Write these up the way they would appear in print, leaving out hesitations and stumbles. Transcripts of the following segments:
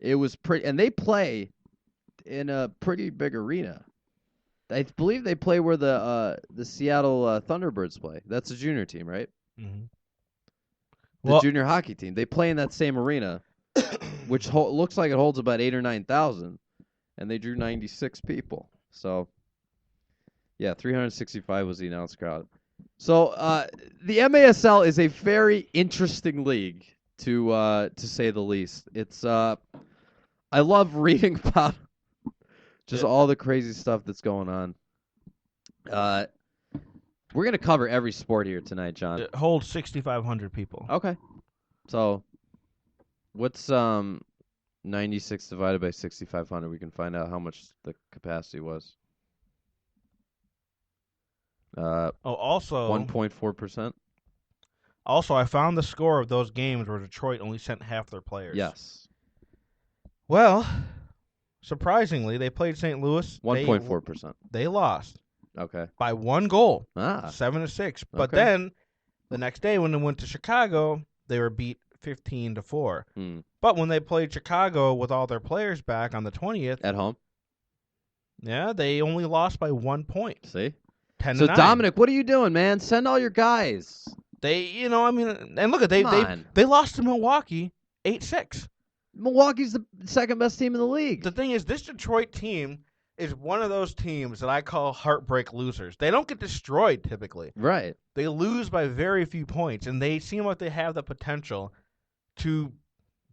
It was pretty, and they play in a pretty big arena. I believe they play where the Seattle Thunderbirds play. That's a junior team, right? Mm-hmm. The junior hockey team. They play in that same arena, which looks like it holds about 8,000 or 9,000, and they drew 96 people. So, yeah, 365 was the announced crowd. So, the MASL is a very interesting league, to say the least. It's I love reading about just all the crazy stuff that's going on. We're going to cover every sport here tonight, John. It holds 6,500 people. Okay. So, what's 96 divided by 6,500? We can find out how much the capacity was. Also 1.4%. Also, I found the score of those games where Detroit only sent half their players. Yes. Well, surprisingly, they played St. Louis. 1.4%. They lost. Okay. By 1 goal. 7-6. 7-6. But then, the next day when they went to Chicago, they were beat 15-4. But when they played Chicago with all their players back on the 20th. At home? Yeah, they only lost by 1 point. See? 10-9. So, Dominic, what are you doing, man? Send all your guys. They, and look at they lost to Milwaukee 8-6. Milwaukee's the second best team in the league. The thing is, this Detroit team is one of those teams that I call heartbreak losers. They don't get destroyed typically. Right. They lose by very few points, and they seem like they have the potential to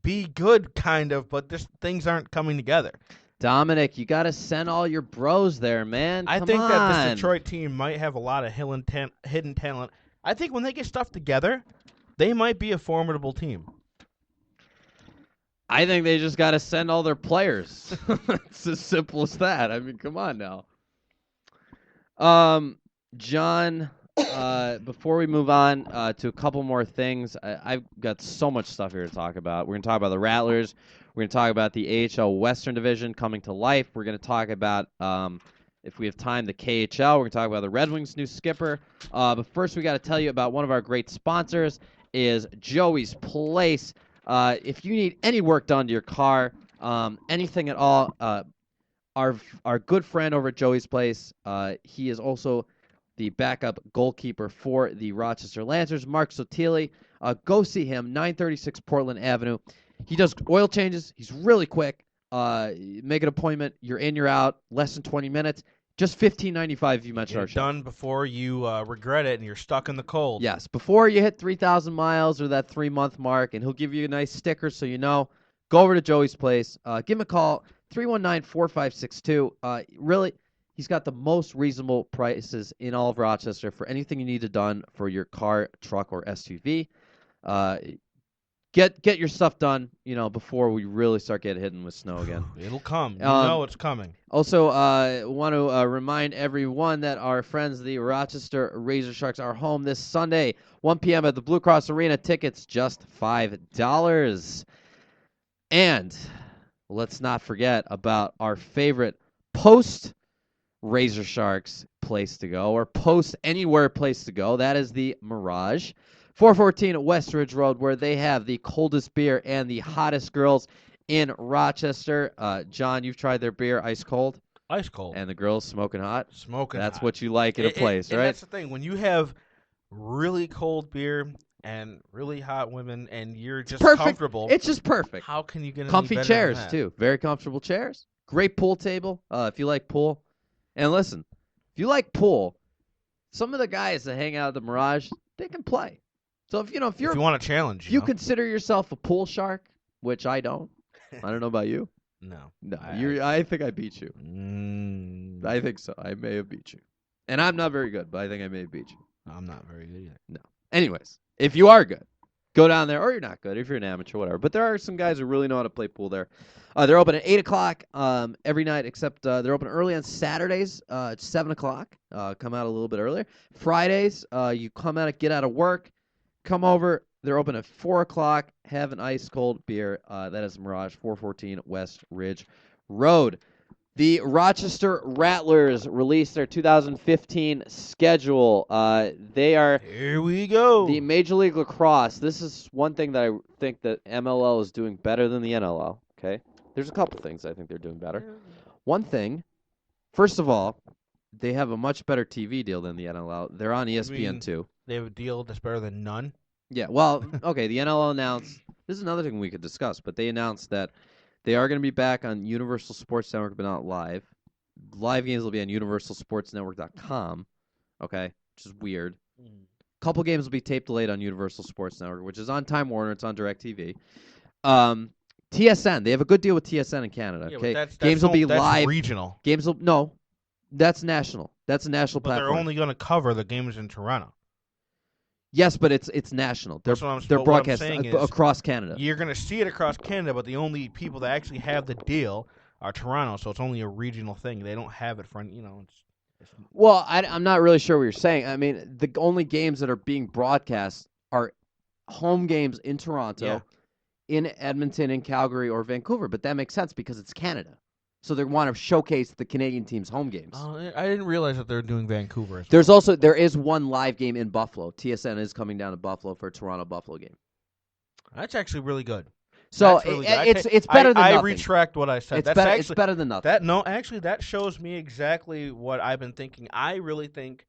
be good, kind of, but just things aren't coming together. Dominic, you got to send all your bros there, man. I think that this Detroit team might have a lot of hidden talent. I think when they get stuff together, they might be a formidable team. I think they just got to send all their players. It's as simple as that. I mean, come on now. John, before we move on to a couple more things, I've got so much stuff here to talk about. We're going to talk about the Rattlers. We're going to talk about the AHL Western Division coming to life. We're going to talk about, if we have time, the KHL. We're going to talk about the Red Wings' new skipper. But first, we got to tell you about one of our great sponsors is Joey's Place. If you need any work done to your car, anything at all, our good friend over at Joey's Place, he is also the backup goalkeeper for the Rochester Lancers, Mark Sotili. Go see him, 936 Portland Avenue. He does oil changes. He's really quick. Make an appointment. You're in, you're out. Less than 20 minutes. Just $15.95 if you mention our show. Done before you regret it and you're stuck in the cold. Yes, before you hit 3,000 miles or that 3-month mark, and he'll give you a nice sticker so you know. Go over to Joey's Place. Give him a call, 319-4562. Really, he's got the most reasonable prices in all of Rochester for anything you need it done for your car, truck, or SUV. Get your stuff done, before we really start getting hit with snow again. It'll come. You know it's coming. Also, want to remind everyone that our friends, the Rochester Razor Sharks, are home this Sunday, 1 p.m. at the Blue Cross Arena. Tickets just $5. And let's not forget about our favorite post-Razor Sharks place to go, or post-anywhere place to go. That is the Mirage. 414 West Ridge Road, where they have the coldest beer and the hottest girls in Rochester. John, you've tried their beer ice cold? Ice cold. And the girls smoking hot? Smoking That's hot. what you like in a place, right? That's the thing. When you have really cold beer and really hot women and you're just comfortable. It's just perfect. How can you get any comfy better chairs, than that? too. Very comfortable chairs. Great pool table, if you like pool. And listen, if you like pool, some of the guys that hang out at the Mirage, they can play. So if you want a challenge, you consider yourself a pool shark, which I don't. I don't know about you. No. I think I beat you. I think so. I may have beat you. And I'm not very good, but I think I may have beat you. I'm not very good either. No. Anyways, if you are good, go down there, or you're not good, if you're an amateur, whatever. But there are some guys who really know how to play pool there. They're open at 8 o'clock every night, except they're open early on Saturdays at 7 o'clock. Come out a little bit earlier. Fridays, you get out of work, come over. They're open at 4 o'clock. Have an ice-cold beer. That is Mirage, 414 West Ridge Road. The Rochester Rattlers released their 2015 schedule. They are Here we go. The Major League Lacrosse. This is one thing that I think that MLL is doing better than the NLL. Okay, There's a couple things I think they're doing better. One thing, first of all, they have a much better TV deal than the NLL. They're on ESPN2. They have a deal that's better than none? Yeah, well, okay, the NLL announced, this is another thing we could discuss, but they announced that they are going to be back on Universal Sports Network, but not live. Live games will be on universalsportsnetwork.com, okay, which is weird. Couple games will be tape delayed on Universal Sports Network, which is on Time Warner. It's on DirecTV. TSN, they have a good deal with TSN in Canada. Okay, games will be live. Regional. That's national. That's a national but platform. They're only going to cover the games in Toronto. Yes, but it's national. They're broadcast across Canada. You're going to see it across Canada, but the only people that actually have the deal are Toronto, so it's only a regional thing. They don't have it for Well, I'm not really sure what you're saying. I mean, the only games that are being broadcast are home games in Toronto, in Edmonton, in Calgary, or Vancouver. But that makes sense because it's Canada. So they want to showcase the Canadian team's home games. I didn't realize that they're doing Vancouver. There is one live game in Buffalo. TSN is coming down to Buffalo for a Toronto-Buffalo game. That's actually really good. So it's better than nothing. I retract what I said. It's better than nothing. That shows me exactly what I've been thinking. I really think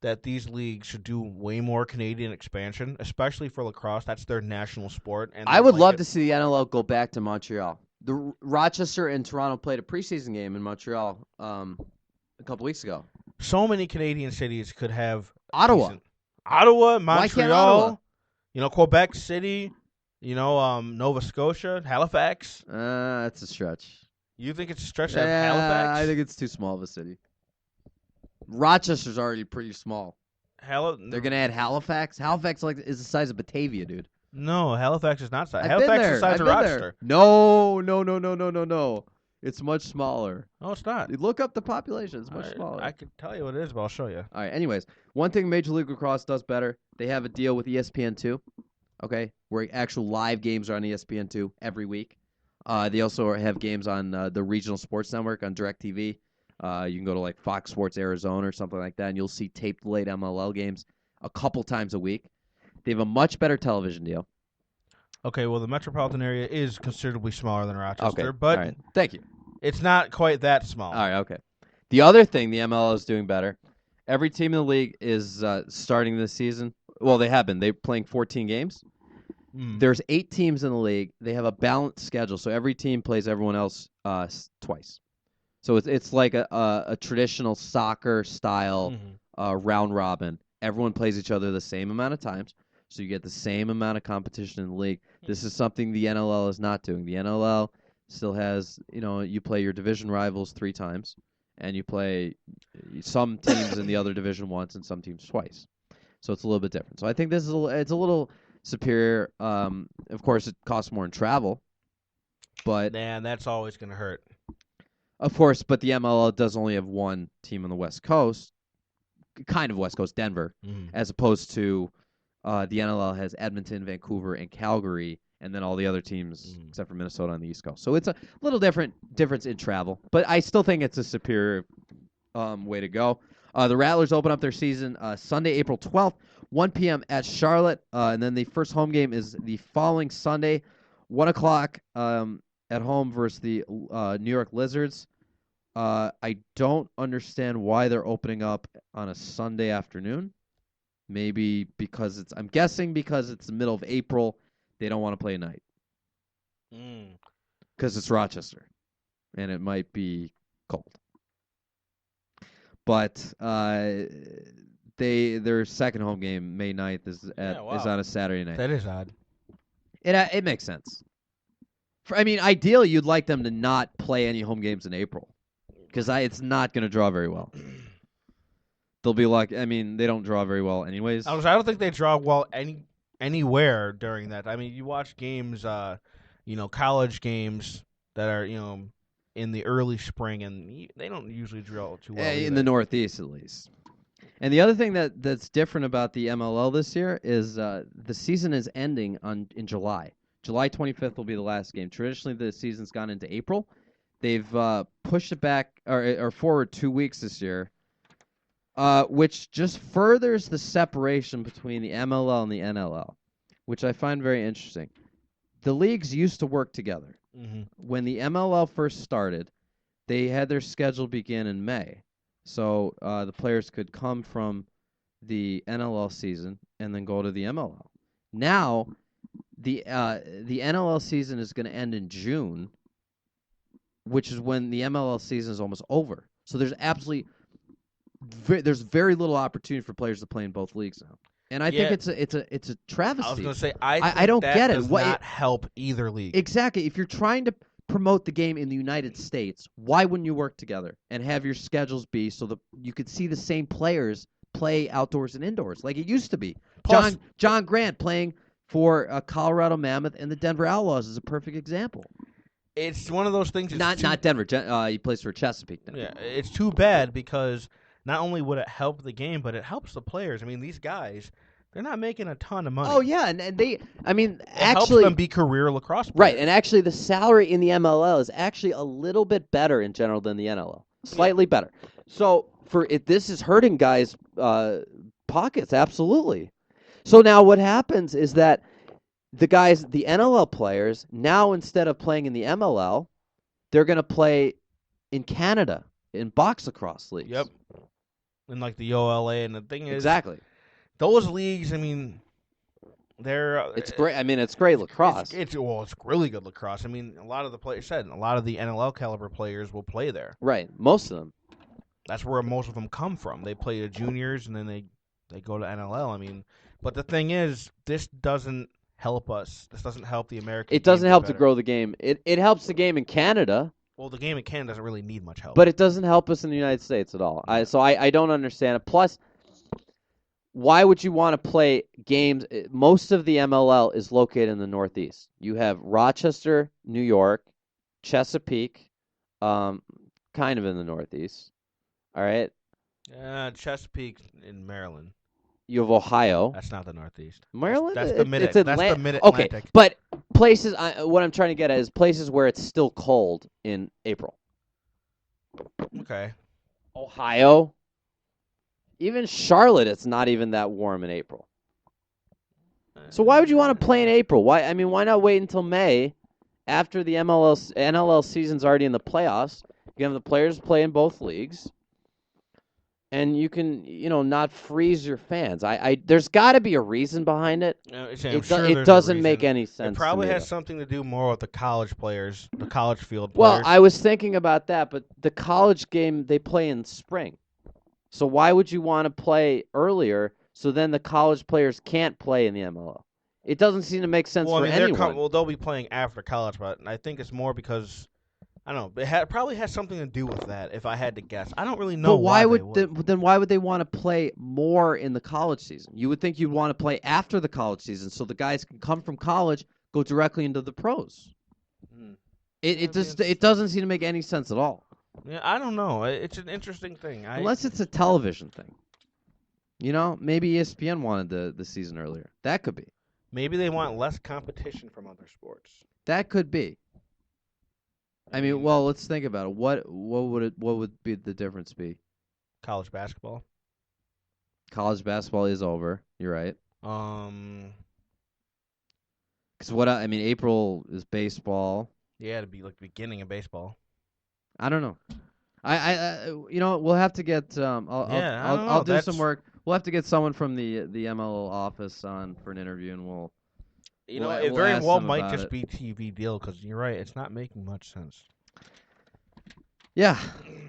that these leagues should do way more Canadian expansion, especially for lacrosse. That's their national sport. And I would love to see the NLL go back to Montreal. The Rochester and Toronto played a preseason game in Montreal a couple weeks ago. So many Canadian cities could have Ottawa, Montreal. Why can't Ottawa? Quebec City. Nova Scotia, Halifax. That's a stretch. You think it's a stretch to have Halifax? I think it's too small of a city. Rochester's already pretty small. They're gonna add Halifax. Halifax is the size of Batavia, dude. No, Halifax is not size. Halifax is the size of Rochester. No. It's much smaller. No, it's not. Look up the population. It's much smaller. I could tell you what it is, but I'll show you. All right. Anyways, one thing Major League Lacrosse does better, they have a deal with ESPN2, okay, where actual live games are on ESPN2 every week. They also have games on the regional sports network on DirecTV. You can go to like Fox Sports Arizona or something like that, and you'll see taped late MLL games a couple times a week. They have a much better television deal. Okay, well, the metropolitan area is considerably smaller than Rochester, okay. but all right. Thank you. It's not quite that small. All right, okay. The other thing the MLL is doing better, every team in the league is starting this season. Well, they have been. They're playing 14 games. There's 8 teams in the league. They have a balanced schedule, so every team plays everyone else twice. So it's like a traditional soccer style round robin. Everyone plays each other the same amount of times, so you get the same amount of competition in the league. This is something the NLL is not doing. The NLL still has, you play your division rivals 3 times, and you play some teams in the other division once and some teams twice. So it's a little bit different. So I think it's a little superior. Of course, it costs more in travel, but that's always going to hurt. Of course, but the MLL does only have one team on the West Coast, kind of West Coast, Denver, as opposed to the NLL has Edmonton, Vancouver, and Calgary, and then all the other teams except for Minnesota on the East Coast. So it's a little difference in travel, but I still think it's a superior way to go. The Rattlers open up their season Sunday, April 12th, 1 p.m. at Charlotte, and then the first home game is the following Sunday, 1 o'clock at home versus the New York Lizards. I don't understand why they're opening up on a Sunday afternoon. Maybe because I'm guessing because it's the middle of April, they don't want to play a night. Because it's Rochester, and it might be cold. But their second home game, May 9th, is on a Saturday night. That is odd. It makes sense. Ideally, you'd like them to not play any home games in April, because it's not going to draw very well. They'll be like, they don't draw very well anyways. I don't think they draw well anywhere during that. You watch games, college games that are, in the early spring, and they don't usually draw too well. In the Northeast, at least. And the other thing that's different about the MLL this year is the season is ending in July. July 25th will be the last game. Traditionally, the season's gone into April. They've pushed it back or forward 2 weeks this year, which just furthers the separation between the MLL and the NLL, which I find very interesting. The leagues used to work together. Mm-hmm. When the MLL first started, they had their schedule begin in May, so the players could come from the NLL season and then go to the MLL. Now, the NLL season is going to end in June, which is when the MLL season is almost over. So there's there's very little opportunity for players to play in both leagues now, and I think it's a travesty. I was going to say I don't that get it. Does not help either league. Exactly. If you're trying to promote the game in the United States, why wouldn't you work together and have your schedules be so that you could see the same players play outdoors and indoors like it used to be? Plus, John Grant playing for Colorado Mammoth and the Denver Outlaws is a perfect example. It's one of those things. Not Denver. He plays for Chesapeake now. Yeah, it's too bad because not only would it help the game, but it helps the players. I mean, these guys, they're not making a ton of money. Oh yeah, and they, I mean, it actually, helps them be career lacrosse players. Right, and actually, the salary in the MLL is actually a little bit better in general than the NLL, slightly better. So this is hurting guys' pockets, absolutely. So now what happens is that the NLL players, now instead of playing in the MLL, they're going to play in Canada in box lacrosse leagues. Yep. In like the OLA, and the thing is, exactly, those leagues. I mean, they're it's great. I mean, it's great lacrosse. It's really good lacrosse. I mean, a lot of the NLL caliber players will play there. Right, most of them. That's where most of them come from. They play the juniors, and then they go to NLL. I mean, but the thing is, this doesn't help us. This doesn't help the American. It doesn't help to grow the game. It helps the game in Canada. Well, the game in Canada doesn't really need much help. But it doesn't help us in the United States at all. So I don't understand it. Plus, why would you want to play games? Most of the MLL is located in the Northeast. You have Rochester, New York, Chesapeake, kind of in the Northeast. All right? Chesapeake in Maryland. You have Ohio. That's not the Northeast. Maryland? That's the mid. It's that's the mid-Atlantic. Okay, but places. What I'm trying to get at is places where it's still cold in April. Okay. Ohio. Even Charlotte, it's not even that warm in April. So why would you want to play in April? Why not wait until May, after the NLL season's already in the playoffs? You have the players play in both leagues. And you can, not freeze your fans. There's got to be a reason behind it. It doesn't make any sense. It probably to me, has something to do more with the college players, the college field players. Well, I was thinking about that, but the college game, they play in spring. So why would you want to play earlier so then the college players can't play in the MLL? It doesn't seem to make sense for anyone. They'll be playing after college, but I think it's more because I don't know. It probably has something to do with that. If I had to guess, I don't really know. But then why would they want to play more in the college season? You would think you'd want to play after the college season, so the guys can come from college, go directly into the pros. It doesn't seem to make any sense at all. Yeah, I don't know. It's an interesting thing. Unless it's a television thing. Maybe ESPN wanted the season earlier. That could be. Maybe they want less competition from other sports. That could be. I mean, well, let's think about it. What would be the difference be? College basketball. College basketball is over. You're right. Because April is baseball. Yeah, it'd be like the beginning of baseball. I don't know. We'll have to get. I'll do some work. We'll have to get someone from the MLL office on for an interview, and we'll. It very well might just be TV deal because you're right. It's not making much sense. Yeah,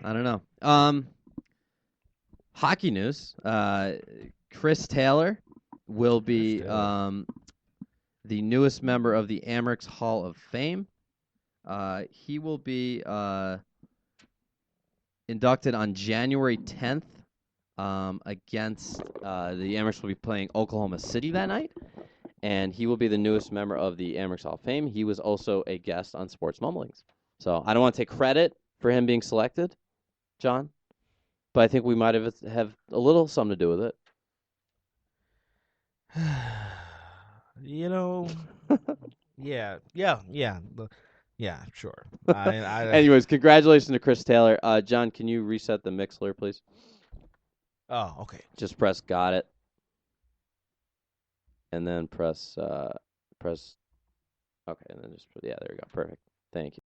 I don't know. Hockey news. Chris Taylor will be the newest member of the Amerks Hall of Fame. He will be inducted on January 10th against the Amerks will be playing Oklahoma City that night. And he will be the newest member of the Amerks Hall of Fame. He was also a guest on Sports Mumblings. So I don't want to take credit for him being selected, John, but I think we might have a little something to do with it. Yeah, sure. Anyways, congratulations to Chris Taylor. John, can you reset the Mixler, please? Oh, okay. Just press got it. And then press, okay, and then there we go, perfect. Thank you.